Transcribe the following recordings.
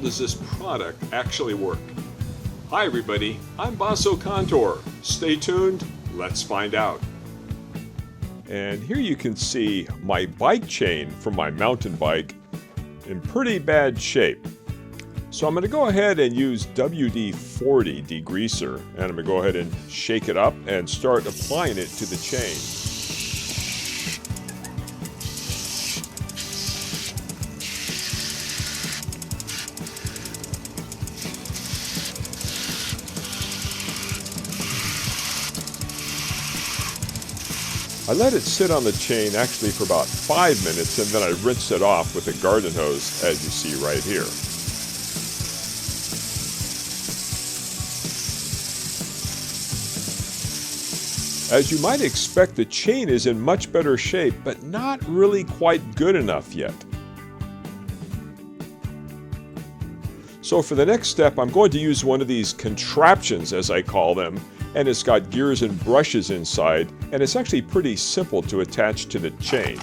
does this product actually work? Hi everybody, I'm Basso Contour. Stay tuned, let's find out. And here you can see my bike chain from my mountain bike in pretty bad shape. So I'm going to go ahead and use WD-40 degreaser, and I'm going to go ahead and shake it up and start applying it to the chain. I let it sit on the chain actually for about 5 minutes, and then I rinse it off with a garden hose, as you see right here. As you might expect, the chain is in much better shape, but not really quite good enough yet. So for the next step, I'm going to use one of these contraptions, as I call them, and it's got gears and brushes inside, and it's actually pretty simple to attach to the chain.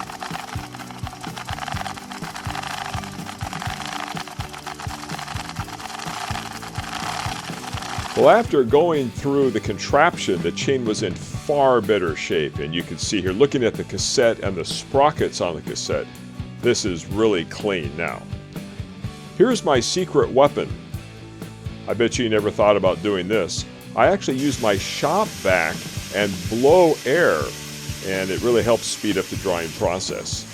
Well, after going through the contraption, the chain was in far better shape, and you can see here, looking at the cassette and the sprockets on the cassette, this is really clean now. Here's my secret weapon. I bet you never thought about doing this. I actually use my shop vac and blow air, and it really helps speed up the drying process.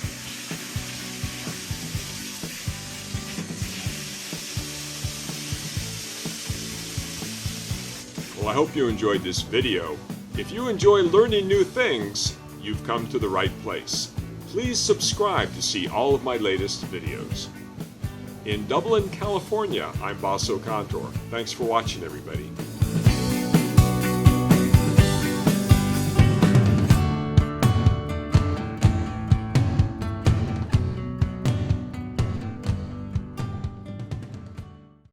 Well, I hope you enjoyed this video. If you enjoy learning new things, you've come to the right place. Please subscribe to see all of my latest videos. In Dublin, California, I'm Basso Contour. Thanks for watching, everybody.